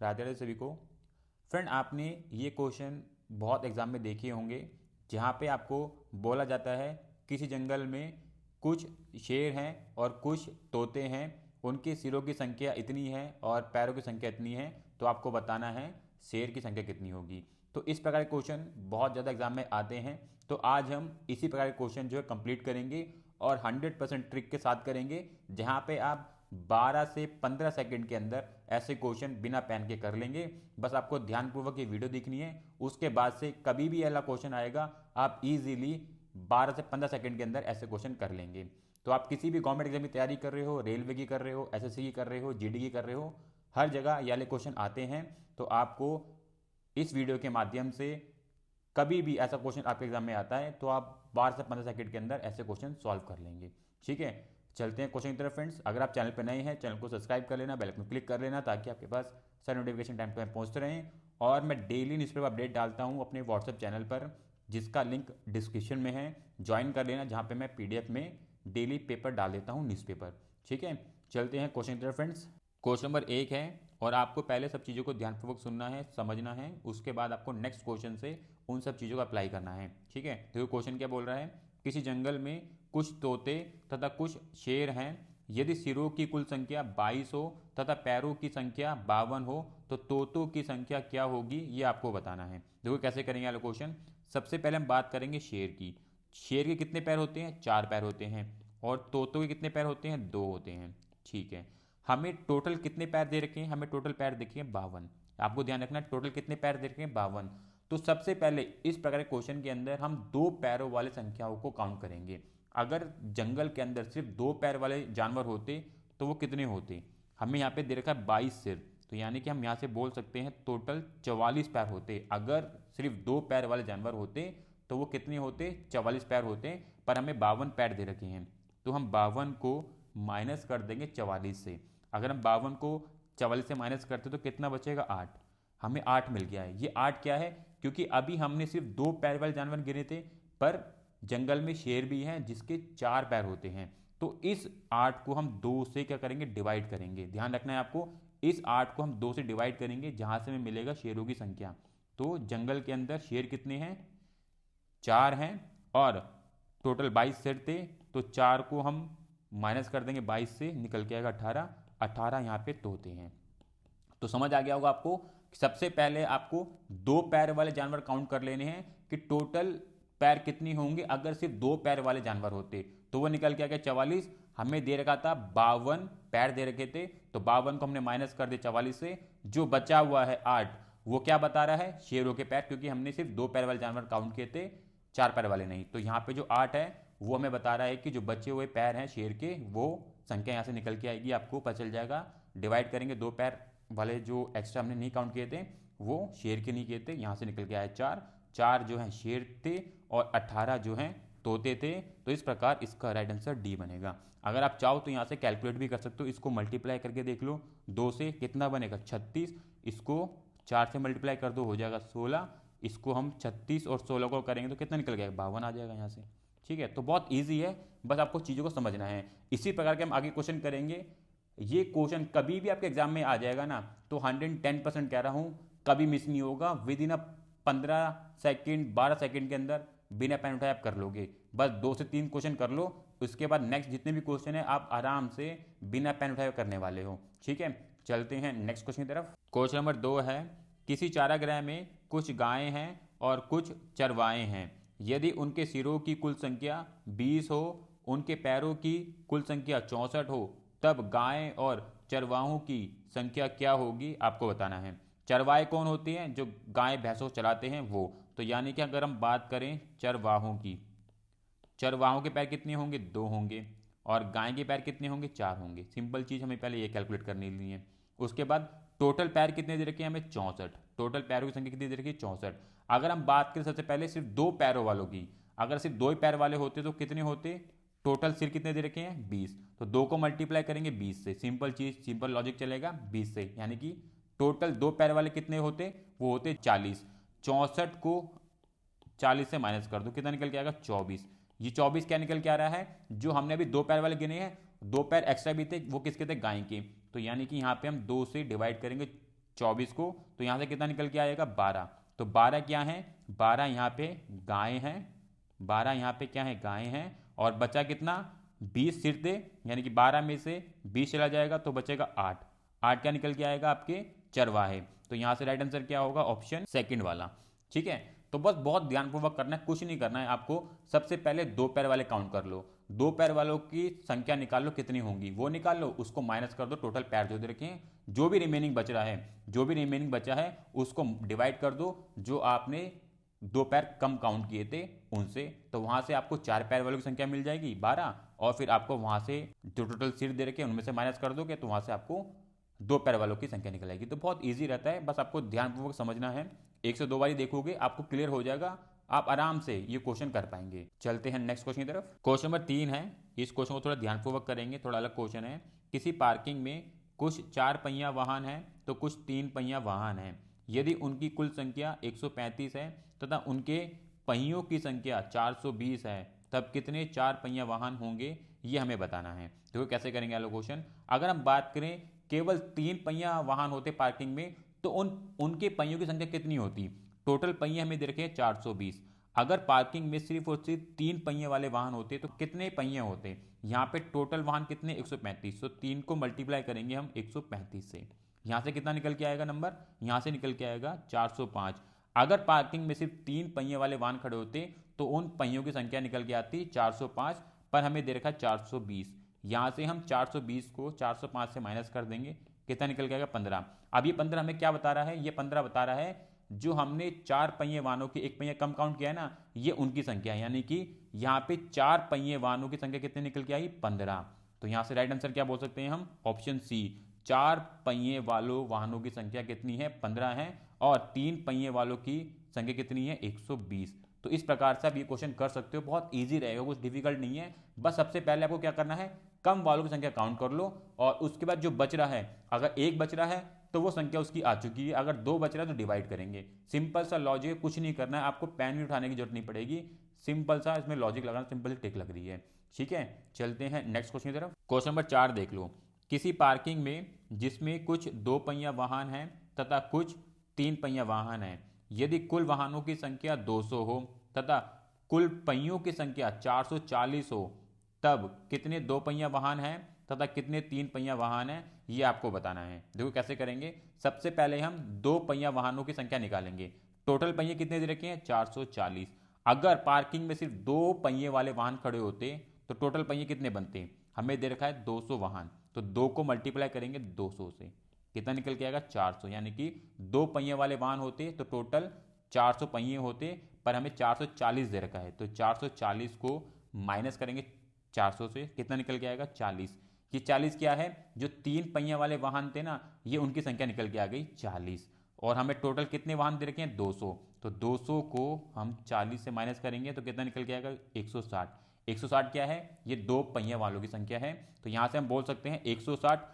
राधे राधे सभी को। फ्रेंड, आपने ये क्वेश्चन बहुत एग्जाम में देखे होंगे, जहाँ पे आपको बोला जाता है किसी जंगल में कुछ शेर हैं और कुछ तोते हैं, उनके सिरों की संख्या इतनी है और पैरों की संख्या इतनी है, तो आपको बताना है शेर की संख्या कितनी होगी। तो इस प्रकार के क्वेश्चन बहुत ज़्यादा एग्जाम में आते हैं। तो आज हम इसी प्रकार के क्वेश्चन जो है कंप्लीट करेंगे और 100% ट्रिक के साथ करेंगे, जहाँ पे आप 12 से 15 सेकंड के अंदर ऐसे क्वेश्चन बिना पेन के कर लेंगे। बस आपको ध्यानपूर्वक ये वीडियो देखनी है, उसके बाद से कभी भी ऐसा क्वेश्चन आएगा आप इजीली 12 से 15 सेकंड के अंदर ऐसे क्वेश्चन कर लेंगे। तो आप किसी भी गवर्नमेंट एग्जाम की तैयारी कर रहे हो, रेलवे की कर रहे हो, एसएससी की कर रहे हो, जीडी की कर रहे हो, हर जगह ये वाले क्वेश्चन आते हैं। तो आपको इस वीडियो के माध्यम से कभी भी ऐसा क्वेश्चन आपके एग्जाम में आता है तो आप 12 से 15 सेकंड के अंदर ऐसे क्वेश्चन सॉल्व कर लेंगे। ठीक है, चलते हैं क्वेश्चन की तरफ फ्रेंड्स। अगर आप चैनल पर नए हैं, चैनल को सब्सक्राइब कर लेना, बेल आइकन क्लिक कर लेना, ताकि आपके पास सारे नोटिफिकेशन टाइम पर पहुंचते रहें। और मैं डेली न्यूज़पेपर अपडेट डालता हूं अपने व्हाट्सएप चैनल पर, जिसका लिंक डिस्क्रिप्शन में है, ज्वाइन कर लेना, जहाँ पे मैं पीडीएफ में डेली पेपर डाल देता हूँ, न्यूज़पेपर। ठीक है, चलते हैं क्वेश्चन की तरफ फ्रेंड्स। क्वेश्चन नंबर 1 है और आपको पहले सब चीज़ों को ध्यानपूर्वक सुनना है, समझना है, उसके बाद आपको नेक्स्ट क्वेश्चन से उन सब चीज़ों को अप्लाई करना है। ठीक है, देखो क्वेश्चन क्या बोल रहा है। किसी जंगल में कुछ तोते तथा कुछ शेर हैं। यदि सिरों की कुल संख्या 22 हो तथा पैरों की संख्या 52 हो, तो तोतों की संख्या क्या होगी, ये आपको बताना है। देखो कैसे करेंगे वाला क्वेश्चन। सबसे पहले हम बात करेंगे शेर की। शेर के कितने पैर होते हैं? 4 पैर होते हैं। और तोतों के कितने पैर होते हैं? 2 होते हैं। ठीक है, हमें टोटल कितने पैर दे रखे हैं? हमें टोटल पैर देखिए 52। आपको ध्यान रखना टोटल कितने पैर दे रखे हैं? 52। तो सबसे पहले इस प्रकार के क्वेश्चन के अंदर हम 2 पैरों वाले संख्याओं को काउंट करेंगे। अगर जंगल के अंदर सिर्फ 2 पैर वाले जानवर होते तो वो कितने होते? हमें यहाँ पे दे रखा है 22 सिर, तो यानी कि हम यहाँ से बोल सकते हैं टोटल 44 पैर होते। अगर सिर्फ 2 पैर वाले जानवर होते तो वो कितने होते? 44 पैर होते। पर हमें 52 पैर दे रखे हैं, तो हम 52 को माइनस कर देंगे 44 से। अगर हम 52 को 44 से माइनस करते तो कितना बचेगा? 8। हमें 8 मिल गया है। ये 8 क्या है? क्योंकि अभी हमने सिर्फ 2 पैर वाले जानवर गिने थे, पर जंगल में शेर भी हैं जिसके 4 पैर होते हैं। तो इस 8 को हम 2 से क्या करेंगे? डिवाइड करेंगे। ध्यान रखना है आपको, इस 8 को हम 2 से डिवाइड करेंगे, जहां से हमें मिलेगा शेरों की संख्या। तो जंगल के अंदर शेर कितने हैं? 4 हैं। और टोटल 22 सेट थे, तो 4 को हम माइनस कर देंगे 22 से, निकल के आएगा 18। 18 यहाँ पे तोते हैं। तो समझ आ गया होगा आपको। सबसे पहले आपको 2 पैर वाले जानवर काउंट कर लेने हैं कि टोटल पैर कितनी होंगे। अगर सिर्फ 2 पैर वाले जानवर होते तो वो निकल के आ गया 44। हमें दे रखा था 52 पैर दे रखे थे, तो 52 को हमने माइनस कर दिया 44 से। जो बचा हुआ है 8, वो क्या बता रहा है? शेरों के पैर, क्योंकि हमने सिर्फ 2 पैर वाले जानवर काउंट किए थे, 4 पैर वाले नहीं। तो यहाँ पे जो 8 है वो हमें बता रहा है कि जो बचे हुए पैर हैं शेर के, वो संख्या यहाँ से निकल के आएगी, आपको पता चल जाएगा। डिवाइड करेंगे, 2 पैर वाले जो एक्स्ट्रा हमने नहीं काउंट किए थे वो शेर के नहीं किए थे, यहाँ से निकल के आए 4। 4 जो हैं शेर थे और 18 जो हैं तोते थे। तो इस प्रकार इसका राइट आंसर डी बनेगा। अगर आप चाहो तो यहाँ से कैलकुलेट भी कर सकते हो, इसको मल्टीप्लाई करके देख लो। 2 से कितना बनेगा? 36। इसको 4 से मल्टीप्लाई कर दो, हो जाएगा 16। इसको हम 36 और 16 को करेंगे तो कितना निकल गया? 52 आ जाएगा यहाँ से। ठीक है, तो बहुत ईजी है, बस आपको चीज़ों को समझना है। इसी प्रकार के हम आगे क्वेश्चन करेंगे। ये क्वेश्चन कभी भी आपके एग्जाम में आ जाएगा ना, तो 110% कह रहा हूं, कभी मिस नहीं होगा। विद इन 15 सेकंड 12 सेकंड के अंदर बिना पेन उठाए आप कर लोगे। बस 2 से 3 क्वेश्चन कर लो, उसके बाद नेक्स्ट जितने भी क्वेश्चन है आप आराम से बिना पेन उठाए करने वाले हो। ठीक है, चलते हैं नेक्स्ट क्वेश्चन की तरफ। क्वेश्चन नंबर 2 है। किसी चारागाह में कुछ गायें हैं और कुछ चरवाए हैं। यदि उनके सिरों की कुल संख्या 20 हो, उनके पैरों की कुल संख्या 64 हो, तब गायें और चरवाहों की संख्या क्या होगी, आपको बताना है। चरवाहे कौन होते हैं? जो गाय भैंसों चलाते हैं वो। तो यानी कि अगर हम बात करें चरवाहों की, चरवाहों के पैर कितने होंगे? 2 होंगे। और गाय के पैर कितने होंगे? 4 होंगे। सिंपल चीज़ हमें पहले ये कैलकुलेट करनी है। उसके बाद टोटल पैर कितने दे रखे हैं? हमें 64। टोटल पैरों की संख्या कितनी दे रखी है? 64। अगर हम बात करें सबसे पहले सिर्फ 2 पैरों वालों की, अगर सिर्फ 2 ही पैर वाले होते तो कितने होते? टोटल सिर कितने दे रखे हैं? 20। तो 2 को मल्टीप्लाई करेंगे 20 से, सिंपल चीज, सिंपल लॉजिक चलेगा 20 से। यानी कि टोटल 2 पैर वाले कितने होते? वो होते 40। 64 को 40 से माइनस कर दो, कितना निकल के आएगा? 24। ये 24 क्या निकल के आ रहा है? जो हमने अभी 2 पैर वाले गिने हैं, 2 पैर एक्स्ट्रा भी थे, वो किसके थे? गाय के। तो यानी कि यहाँ पे हम 2 से डिवाइड करेंगे 24 को, तो यहाँ से कितना निकल के आएगा 12। तो 12 क्या है, 12 यहाँ पे गायें हैं, 12 यहाँ पे क्या है गायें हैं, और बचा कितना 20 सिर थे, यानी कि 12 में से 20 चला जाएगा तो बचेगा 8। 8 क्या निकल के आएगा आपके चरवाहे। तो यहाँ से राइट आंसर क्या होगा, ऑप्शन सेकंड वाला। ठीक है, तो बस बहुत ध्यानपूर्वक करना है, कुछ नहीं करना है आपको। सबसे पहले 2 पैर वाले काउंट कर लो, 2 पैर वालों की संख्या निकाल लो कितनी होंगी, वो निकाल लो, उसको माइनस कर दो टोटल पैर जो दे रखे हैं, जो भी रिमेनिंग बच रहा है, जो भी रिमेनिंग बचा है उसको डिवाइड कर दो जो आपने 2 पैर कम काउंट किए थे उनसे। तो वहां से आपको 4 पैर वालों की संख्या मिल जाएगी 12, और फिर आपको वहां से जो टोटल सिर दे रखे हैं उनमें से माइनस कर दोगे तो वहां से आपको 2 पैर वालों की संख्या निकल आएगी। तो बहुत ईजी रहता है, बस आपको ध्यानपूर्वक समझना है। 1 से 2 बारी देखोगे आपको क्लियर हो जाएगा, आप आराम से ये क्वेश्चन कर पाएंगे। चलते हैं नेक्स्ट क्वेश्चन की तरफ। क्वेश्चन नंबर 3 है, इस क्वेश्चन को थोड़ा ध्यानपूर्वक करेंगे, थोड़ा अलग क्वेश्चन है। किसी पार्किंग में कुछ 4 पहिया वाहन है तो कुछ 3 पहिया वाहन है। यदि उनकी कुल संख्या 135 है तथा उनके पहियों की संख्या 420 है, तब कितने 4 पहिया वाहन होंगे, ये हमें बताना है। तो कैसे करेंगे आलो क्वेश्चन। अगर हम बात करें केवल 3 पहिया वाहन होते पार्किंग में, तो उनके पहियों की संख्या कितनी होती। टोटल पहिए हमें दे रखे हैं 420। अगर पार्किंग में सिर्फ और सिर्फ 3 पहिए वाले वाहन होते तो कितने पहिए होते। यहाँ पे टोटल वाहन कितने 135, तो 3 को मल्टीप्लाई करेंगे हम 135 से। यहाँ से कितना निकल के आएगा नंबर, यहाँ से निकल के आएगा 405। अगर पार्किंग में सिर्फ 3 पहिए वाले वाहन खड़े होते तो उन पहियों की संख्या निकल के आती 405, पर हमें दे रखा 420। यहाँ से हम 420 को 405 से माइनस कर देंगे, कितना निकल के आएगा 15। अब ये 15 हमें क्या बता रहा है, ये 15 बता रहा है जो हमने 4 पहिए वाहनों की 1 पहिया कम काउंट किया है ना, ये उनकी संख्या है। यानी कि यहाँ पे 4 पहिए वाहनों की संख्या कितनी निकल के आई 15। तो यहाँ से राइट आंसर क्या बोल सकते हैं हम, ऑप्शन सी, 4 पहिए वालों वाहनों की संख्या कितनी है 15 है, और 3 पहिए वालों की संख्या कितनी है 120। तो इस प्रकार से आप ये क्वेश्चन कर सकते हो, बहुत ईजी रहेगा, कुछ डिफिकल्ट नहीं है। बस सबसे पहले आपको क्या करना है, कम वालों की संख्या काउंट कर लो, और उसके बाद जो बच रहा है, अगर 1 बच रहा है तो वो संख्या उसकी आ चुकी है, अगर 2 बच रहा है तो डिवाइड करेंगे। सिंपल सा लॉजिक, कुछ नहीं करना है आपको, पेन भी उठाने की जरूरत नहीं पड़ेगी, सिंपल सा इसमें लॉजिक लगाना, सिंपल सी टिक लग रही है। ठीक है, चलते हैं नेक्स्ट क्वेश्चन की तरफ। क्वेश्चन नंबर 4 देख लो। किसी पार्किंग में जिसमें कुछ 2 पहिया वाहन है तथा कुछ 3 पहिया वाहन है, यदि कुल वाहनों की संख्या 200 हो तथा कुल पहियों की संख्या 440 हो, तब कितने 2 पहिया वाहन हैं तथा कितने 3 पहिया वाहन हैं, ये आपको बताना है। देखो कैसे करेंगे, सबसे पहले हम 2 पहिया वाहनों की संख्या निकालेंगे। टोटल पहिए कितने दे रखे हैं 440। अगर पार्किंग में सिर्फ 2 पहिए वाले वाहन खड़े होते तो टोटल पहिए कितने बनते, हमें दे रखा है 200 वाहन, तो 2 को मल्टीप्लाई करेंगे 200 से, कितना निकल के आएगा 400। यानी कि 2 पहिए वाले वाहन होते तो टोटल 400 पहिए होते, पर हमें 440 दे रखा है, तो 440 को माइनस करेंगे 400 से, कितना निकल के आएगा 40। ये 40 क्या है, जो 3 पहिया वाले वाहन थे ना, ये उनकी संख्या निकल के आ गई 40, और हमें टोटल कितने वाहन दे रखे हैं 200, तो 200 को हम 40 से माइनस करेंगे तो कितना निकल के आएगा 160। 160 क्या है, ये 2 पहिया वालों की संख्या है, तो यहां से हम बोल सकते हैं 160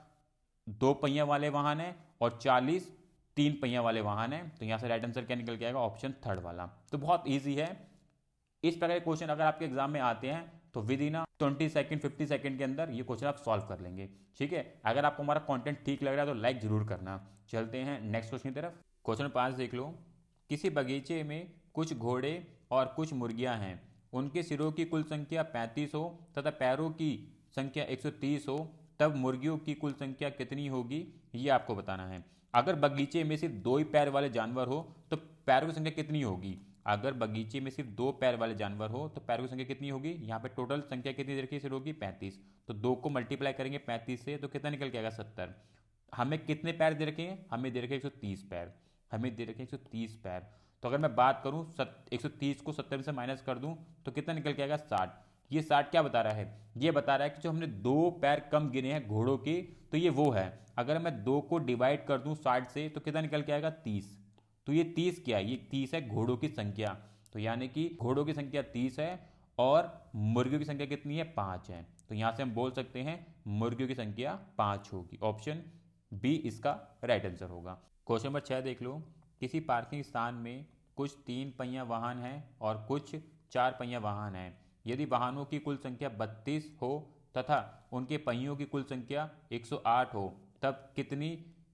2 पहिया वाले वाहन है और 40 3 पहिया वाले वाहन है। तो यहां से राइट आंसर क्या निकल के आएगा, ऑप्शन थर्ड वाला। तो बहुत ईजी है। इस प्रकार के क्वेश्चन अगर आपके एग्जाम में आते हैं तो विद इन 20 सेकंड 50 सेकंड के अंदर ये क्वेश्चन आप सॉल्व कर लेंगे। ठीक है, अगर आपको हमारा कंटेंट ठीक लग रहा है तो लाइक जरूर करना। चलते हैं नेक्स्ट क्वेश्चन की तरफ। क्वेश्चन 5 देख लो। किसी बगीचे में कुछ घोड़े और कुछ मुर्गियां हैं, उनके सिरों की कुल संख्या 35 हो तथा पैरों की संख्या 130 हो, तब मुर्गियों की कुल संख्या कितनी होगी, ये आपको बताना है। अगर बगीचे में सिर्फ 2 ही पैर वाले जानवर हो तो पैरों की संख्या कितनी होगी। अगर बगीचे में सिर्फ 2 पैर वाले जानवर हो तो पैरों की संख्या कितनी होगी, यहाँ पे टोटल संख्या कितनी दे रखी है सिरों की 35, तो 2 को मल्टीप्लाई करेंगे 35 से तो कितना निकल के आएगा 70। हमें कितने पैर दे रखे हैं, हमें दे रखे 130 पैर, हमें दे रखे 130 पैर। तो अगर मैं बात करूं 130 को 70 से माइनस कर दूं तो कितना निकल के आएगा 60। ये 60 क्या बता रहा है, ये बता रहा है कि जो हमने 2 पैर कम गिने हैं घोड़ों के, तो ये वो है। अगर मैं 2 को डिवाइड कर दूं 60 से तो कितना निकल के आएगा 30। तो ये 30 क्या है, ये 30 है घोड़ों की संख्या। तो यानी कि घोड़ों की संख्या 30 है और मुर्गियों की संख्या कितनी है 5 है। तो यहां से हम बोल सकते हैं मुर्गियों की संख्या 5 होगी। ऑप्शन बी इसका राइट आंसर होगा। क्वेश्चन नंबर 6 देख लो। किसी पार्किंग स्थान में कुछ 3 पहिया वाहन हैं और कुछ 4 पहिया वाहन हैं। यदि वाहनों की कुल संख्या 32 हो तथा उनके पहियों की कुल संख्या 108 हो, तब कितनी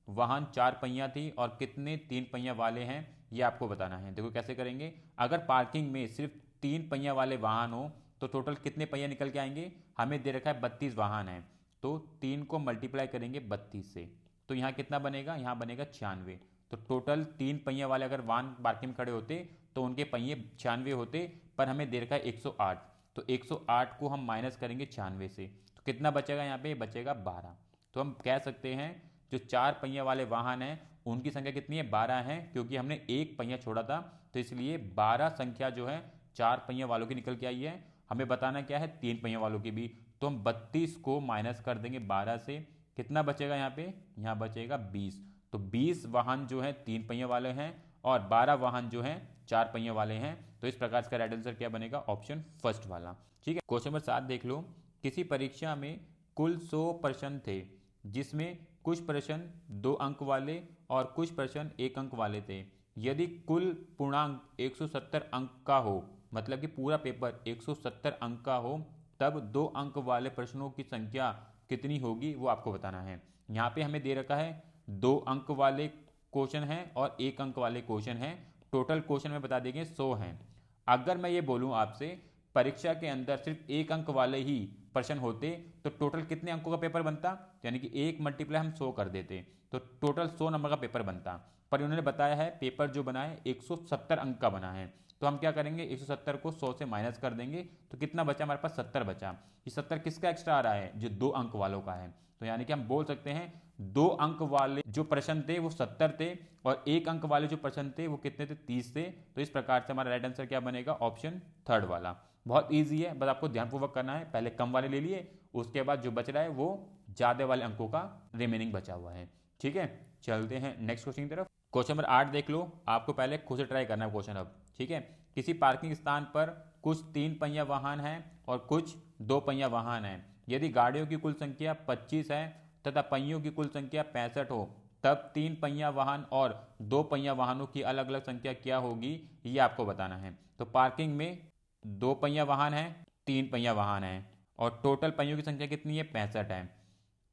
वाहन 4 पहिया थी और कितने 3 पहिया वाले हैं ये आपको बताना है। देखो कैसे करेंगे, अगर पार्किंग में सिर्फ 3 पहिया वाले वाहन हो तो टोटल कितने पहिया निकल के आएंगे, हमें दे रखा है 32 वाहन है, तो 3 को मल्टीप्लाई करेंगे 32 से, तो यहाँ कितना बनेगा, यहाँ बनेगा 96। तो टोटल 3 पहिया वाले अगर वाहन पार्किंग में खड़े होते तो उनके पहिए 96 होते, पर हमें दे रखा है 108, तो 108 को हम माइनस करेंगे 96 से, तो कितना बचेगा, यहाँ पे बचेगा 12। तो हम कह सकते हैं जो 4 पहिया वाले वाहन हैं उनकी संख्या कितनी है, 12 है, क्योंकि हमने एक पहिया छोड़ा था, तो इसलिए 12 संख्या जो है 4 पहिया वालों की निकल के आई है। हमें बताना क्या है, 3 पहिया वालों की भी, तो हम 32 को माइनस कर देंगे 12 से, कितना बचेगा यहाँ पे, यहाँ बचेगा 20। तो 20 वाहन जो है 3 पहिया वाले हैं और 12 वाहन जो हैं 4 पहिया वाले हैं। तो इस प्रकार इसका राइट आंसर क्या बनेगा, ऑप्शन फर्स्ट वाला। ठीक है, क्वेश्चन नंबर 7 देख लो। किसी परीक्षा में कुल 100 प्रश्न थे, जिसमें कुछ प्रश्न 2 अंक वाले और कुछ प्रश्न 1 अंक वाले थे। यदि कुल पूर्णांक 170 अंक का हो, मतलब कि पूरा पेपर 170 अंक का हो, तब 2 अंक वाले प्रश्नों की संख्या कितनी होगी वो आपको बताना है। यहाँ पे हमें दे रखा है 2 अंक वाले क्वेश्चन हैं और 1 अंक वाले क्वेश्चन हैं, टोटल क्वेश्चन में बता देंगे 100 हैं। अगर मैं ये बोलूँ आपसे परीक्षा के अंदर सिर्फ 1 अंक वाले ही प्रश्न होते तो टोटल कितने अंकों का पेपर बनता, यानी कि 1 मल्टीप्लाई हम 100 कर देते तो टोटल 100 नंबर का पेपर बनता, पर उन्होंने बताया है पेपर जो बना है 170 अंक का बना है, तो हम क्या करेंगे 170 को 100 से माइनस कर देंगे, तो कितना बचा हमारे पास, 70 बचा। ये 70 किसका एक्स्ट्रा आ रहा है, जो 2 अंक वालों का है, तो यानी कि हम बोल सकते हैं 2 अंक वाले जो प्रश्न थे वो 70 थे और 1 अंक वाले जो प्रश्न थे वो कितने थे, 30 थे। तो इस प्रकार से हमारा राइट आंसर क्या बनेगा, ऑप्शन थर्ड वाला। बहुत ईजी है, बस आपको ध्यानपूर्वक करना है, पहले कम वाले ले लिए, उसके बाद जो बच रहा है वो ज़्यादा वाले अंकों का रिमेनिंग बचा हुआ है। ठीक है, चलते हैं नेक्स्ट क्वेश्चन की तरफ। क्वेश्चन नंबर 8 देख लो, आपको पहले खुद से ट्राई करना है क्वेश्चन अब। ठीक है, किसी पार्किंग स्थान पर कुछ 3 पहिया वाहन हैं और कुछ 2 पहिया वाहन हैं। यदि गाड़ियों की कुल संख्या 25 है तथा पहियों की कुल संख्या 65 हो, तब 3 पहिया वाहन और 2 पहिया वाहनों की अलग अलग संख्या क्या होगी, ये आपको बताना है। तो पार्किंग में 2 पहिया वाहन है, 3 पहिया वाहन है और टोटल पहियों की संख्या कितनी है, 65 है।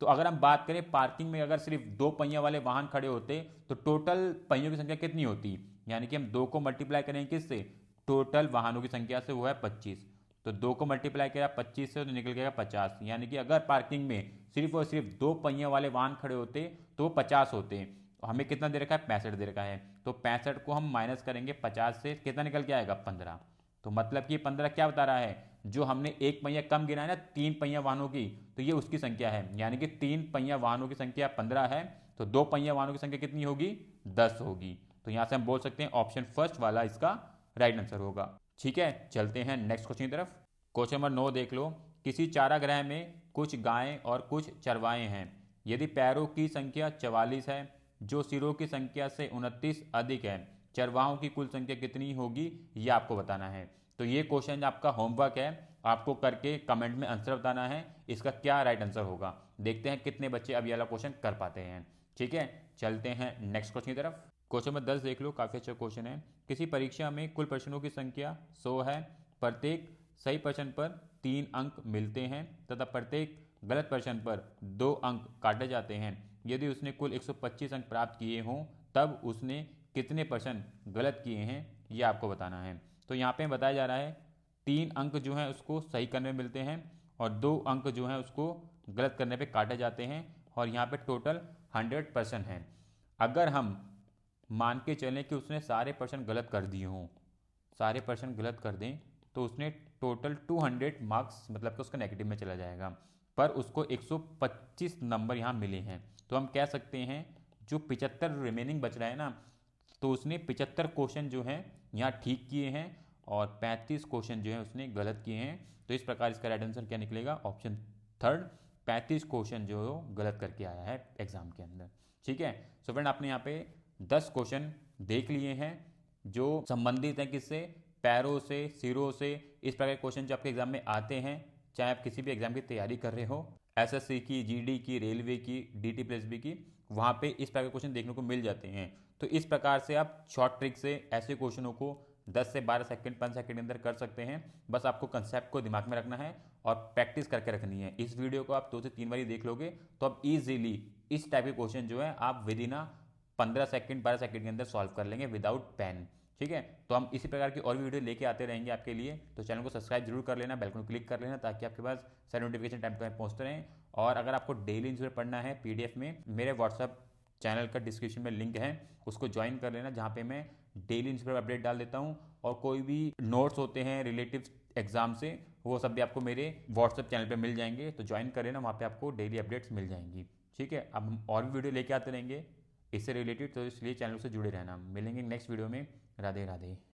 तो अगर हम बात करें पार्किंग में अगर सिर्फ 2 पहिया वाले वाहन खड़े होते तो टोटल पहियों की संख्या कितनी होती, यानी कि हम 2 को मल्टीप्लाई करेंगे किससे, टोटल वाहनों की संख्या से, वो है 25, तो 2 को मल्टीप्लाई किया 25 से तो निकल गया 50, यानी कि अगर पार्किंग में सिर्फ और सिर्फ 2 पहिया वाले वाहन खड़े होते तो वो 50 होते। तो हमें कितना दे रखा है, 65 दे रखा है, तो 65 को हम माइनस करेंगे 50 से, कितना निकल के आएगा, 15। तो मतलब कि 15 क्या बता रहा है, जो हमने 1 पहिया कम गिना है ना 3 पहिया वाहनों की, तो ये उसकी संख्या है, यानी कि 3 पहिया वाहनों की संख्या 15 है, तो 2 पहिया वाहनों की संख्या कितनी होगी, 10 होगी। तो यहां से हम बोल सकते हैं ऑप्शन फर्स्ट वाला इसका राइट आंसर होगा। ठीक है, चलते हैं नेक्स्ट क्वेश्चन की तरफ। क्वेश्चन नंबर 9 देख लो। किसी चारागाह में कुछ गायें और कुछ चरवाहे हैं। यदि पैरों की संख्या 44 है, जो सिरों की संख्या से 29 अधिक है, चरवाहों की कुल संख्या कितनी होगी, ये आपको बताना है। तो ये क्वेश्चन आपका होमवर्क है, आपको करके कमेंट में आंसर बताना है इसका क्या राइट आंसर होगा। देखते हैं कितने बच्चे अब ये वाला क्वेश्चन कर पाते हैं। ठीक है, चलते हैं नेक्स्ट क्वेश्चन की तरफ। क्वेश्चन नंबर 10 देख लो, काफ़ी अच्छा क्वेश्चन है। किसी परीक्षा में कुल प्रश्नों की संख्या 100 है, प्रत्येक सही प्रश्न पर 3 अंक मिलते हैं तथा प्रत्येक गलत प्रश्न पर 2 अंक काटे जाते हैं। यदि उसने कुल 125 अंक प्राप्त किए हों तब उसने कितने प्रश्न गलत किए हैं, ये आपको बताना है। तो यहाँ पे बताया जा रहा है 3 अंक जो हैं उसको सही करने में मिलते हैं और 2 अंक जो हैं उसको गलत करने पे काटे जाते हैं, और यहाँ पे टोटल 100 प्रश्न हैं। अगर हम मान के चलें कि उसने सारे प्रश्न गलत कर दिए हों, सारे प्रश्न गलत कर दें, तो उसने टोटल 200 मार्क्स, मतलब कि उसका नेगेटिव में चला जाएगा, पर उसको 125 नंबर यहाँ मिले हैं। तो हम कह सकते हैं जो 75 रिमेनिंग बच रहा है ना, तो उसने 75 क्वेश्चन जो हैं यहाँ ठीक किए हैं और 35 क्वेश्चन जो है उसने गलत किए हैं। तो इस प्रकार इसका राइट आंसर क्या निकलेगा, ऑप्शन थर्ड, 35 क्वेश्चन जो गलत करके आया है एग्जाम के अंदर। ठीक है, सो फ्रेंड आपने यहाँ पे 10 क्वेश्चन देख लिए हैं जो संबंधित हैं किससे, पैरों से, सिरों से। इस प्रकार के क्वेश्चन जो आपके एग्जाम में आते हैं, चाहे आप किसी भी एग्जाम की तैयारी कर रहे हो, एसएससी की, जीडी की, रेलवे की, डीटी+बी की, वहाँ पे इस प्रकार के क्वेश्चन देखने को मिल जाते हैं। तो इस प्रकार से आप शॉर्ट ट्रिक से ऐसे क्वेश्चनों को 10 से 12 सेकंड 5 सेकंड के अंदर कर सकते हैं। बस आपको कंसेप्ट को दिमाग में रखना है और प्रैक्टिस करके रखनी है। इस वीडियो को आप 2 से 3 बार देख लोगे तो आप इजीली इस टाइप के क्वेश्चन जो है आप विद इन 15 सेकंड 12 सेकंड के अंदर सॉल्व कर लेंगे विदाउट पेन। ठीक है, तो हम इसी प्रकार की और भी वीडियो लेके आते रहेंगे आपके लिए। तो चैनल को सब्सक्राइब जरूर कर लेना, बेल को क्लिक कर लेना, ताकि आपके पास सारे नोटिफिकेशन टाइम पर पहुंचते रहें। और अगर आपको डेली न्यूज़पेपर पढ़ना है पीडीएफ में, मेरे व्हाट्सअप चैनल का डिस्क्रिप्शन में लिंक है, उसको ज्वाइन कर लेना, जहाँ पे मैं डेली न्यूज़पेपर अपडेट डाल देता हूँ। और कोई भी नोट्स होते हैं रिलेटिव एग्जाम से, वो सब भी आपको मेरे व्हाट्सअप चैनल पे मिल जाएंगे। तो ज्वाइन करें ना, वहाँ पे आपको डेली अपडेट्स मिल जाएंगी। ठीक है, अब हम और भी वीडियो लेके आते रहेंगे इससे रिलेटेड, तो इसलिए चैनल से जुड़े रहना। मिलेंगे नेक्स्ट वीडियो में। राधे राधे।